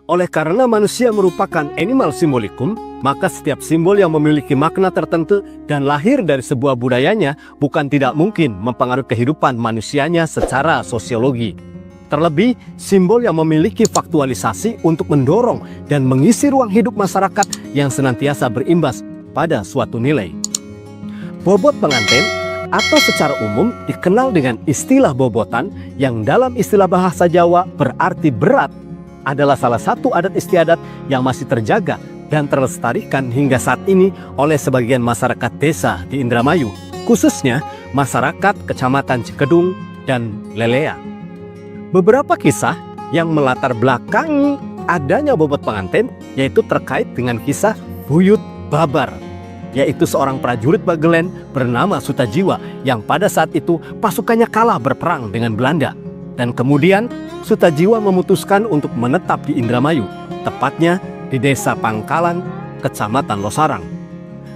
Oleh karena manusia merupakan animal simbolikum, maka setiap simbol yang memiliki makna tertentu dan lahir dari sebuah budayanya bukan tidak mungkin mempengaruhi kehidupan manusianya secara sosiologi. Terlebih, simbol yang memiliki faktualisasi untuk mendorong dan mengisi ruang hidup masyarakat yang senantiasa berimbas pada suatu nilai. Bobot pengantin atau secara umum dikenal dengan istilah bobotan yang dalam istilah bahasa Jawa berarti berat, adalah salah satu adat istiadat yang masih terjaga dan terlestarikan hingga saat ini oleh sebagian masyarakat desa di Indramayu, khususnya masyarakat Kecamatan Cikedung dan Lelea. Beberapa kisah yang melatar belakangi adanya bobot pengantin yaitu terkait dengan kisah Buyut Babar, yaitu seorang prajurit Bagelen bernama Sutajiwa yang pada saat itu pasukannya kalah berperang dengan Belanda. Dan kemudian Sutajiwa memutuskan untuk menetap di Indramayu, tepatnya di Desa Pangkalan, Kecamatan Losarang.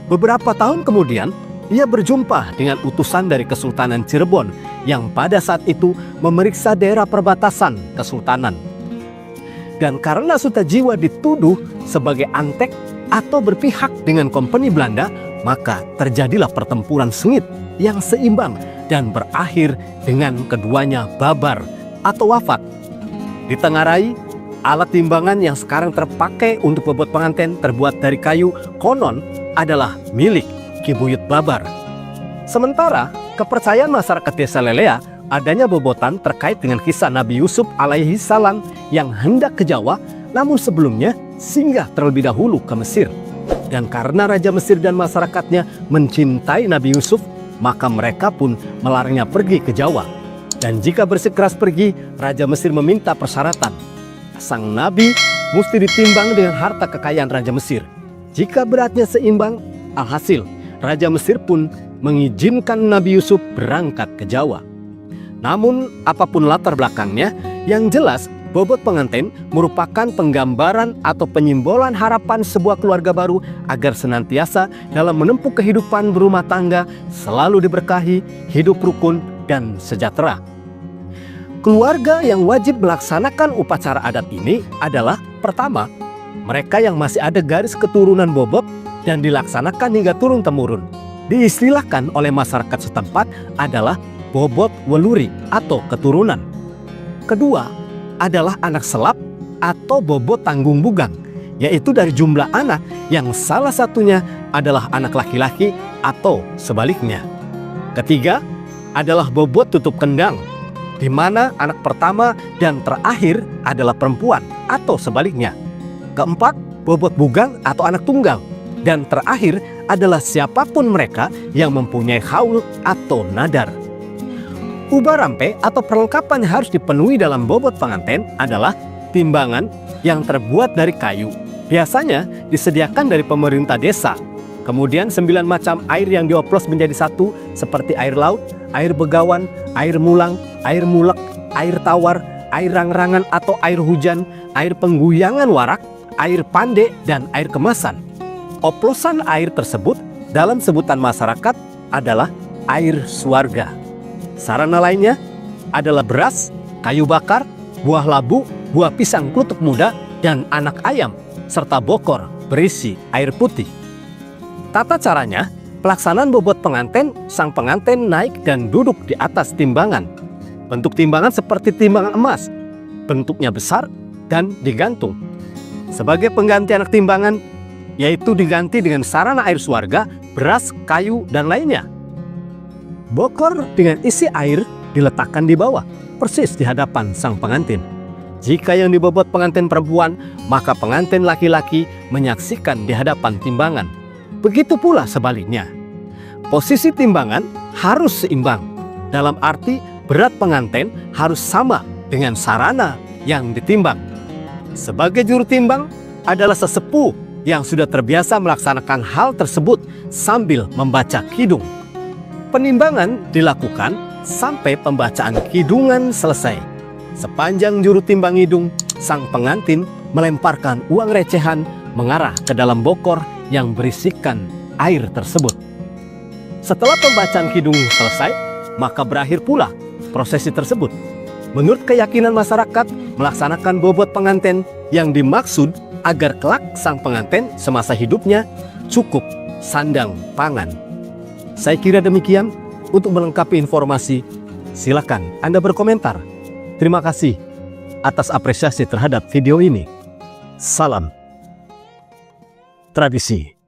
Beberapa tahun kemudian, ia berjumpa dengan utusan dari Kesultanan Cirebon yang pada saat itu memeriksa daerah perbatasan kesultanan. Dan karena Sutajiwa dituduh sebagai antek atau berpihak dengan kompeni Belanda, maka terjadilah pertempuran sengit yang seimbang dan berakhir dengan keduanya babar atau wafat. Ditengarai, alat timbangan yang sekarang terpakai untuk bobot pengantin terbuat dari kayu konon adalah milik Ki Buyut Babar. Sementara kepercayaan masyarakat desa Lelea adanya bobotan terkait dengan kisah Nabi Yusuf alaihi salam yang hendak ke Jawa, namun sebelumnya singgah terlebih dahulu ke Mesir. Dan karena Raja Mesir dan masyarakatnya mencintai Nabi Yusuf, maka mereka pun melarangnya pergi ke Jawa. Dan jika bersikeras pergi, Raja Mesir meminta persyaratan. Sang Nabi mesti ditimbang dengan harta kekayaan Raja Mesir. Jika beratnya seimbang, alhasil Raja Mesir pun mengizinkan Nabi Yusuf berangkat ke Jawa. Namun apapun latar belakangnya, yang jelas bobot pengantin merupakan penggambaran atau penyimbolan harapan sebuah keluarga baru agar senantiasa dalam menempuh kehidupan berumah tangga selalu diberkahi, hidup rukun dan sejahtera. Keluarga yang wajib melaksanakan upacara adat ini adalah pertama, mereka yang masih ada garis keturunan bobot dan dilaksanakan hingga turun-temurun. Diistilahkan oleh masyarakat setempat adalah bobot weluri atau keturunan. Kedua, adalah anak selap atau bobot tanggung bugang, yaitu dari jumlah anak yang salah satunya adalah anak laki-laki atau sebaliknya. Ketiga, adalah bobot tutup kendang, di mana anak pertama dan terakhir adalah perempuan atau sebaliknya. Keempat, bobot bugang atau anak tunggal, dan terakhir adalah siapapun mereka yang mempunyai haul atau nadar. Ubah rampe atau perlengkapan yang harus dipenuhi dalam bobot pengantin adalah timbangan yang terbuat dari kayu. Biasanya disediakan dari pemerintah desa. Kemudian 9 macam air yang dioplos menjadi satu seperti air laut, air begawan, air mulang, air mulek, air tawar, air rang-rangan atau air hujan, air pengguyangan warak, air pande, dan air kemasan. Oplosan air tersebut dalam sebutan masyarakat adalah air suarga. Sarana lainnya adalah beras, kayu bakar, buah labu, buah pisang klutuk muda, dan anak ayam, serta bokor berisi air putih. Tata caranya, pelaksanaan bobot pengantin, sang pengantin naik dan duduk di atas timbangan. Bentuk timbangan seperti timbangan emas, bentuknya besar dan digantung. Sebagai pengganti anak timbangan, yaitu diganti dengan sarana air suarga, beras, kayu, dan lainnya. Bokor dengan isi air diletakkan di bawah, persis di hadapan sang pengantin. Jika yang dibobot pengantin perempuan, maka pengantin laki-laki menyaksikan di hadapan timbangan. Begitu pula sebaliknya. Posisi timbangan harus seimbang, dalam arti berat pengantin harus sama dengan sarana yang ditimbang. Sebagai juru timbang adalah sesepuh yang sudah terbiasa melaksanakan hal tersebut sambil membaca kidung. Penimbangan dilakukan sampai pembacaan kidungan selesai. Sepanjang juru timbang hidung, sang pengantin melemparkan uang recehan mengarah ke dalam bokor yang berisikan air tersebut. Setelah pembacaan kidung selesai, maka berakhir pula prosesi tersebut. Menurut keyakinan masyarakat, melaksanakan bobot pengantin yang dimaksud agar kelak sang pengantin semasa hidupnya cukup sandang pangan. Saya kira demikian. Untuk melengkapi informasi, silakan Anda berkomentar. Terima kasih atas apresiasi terhadap video ini. Salam tradisi.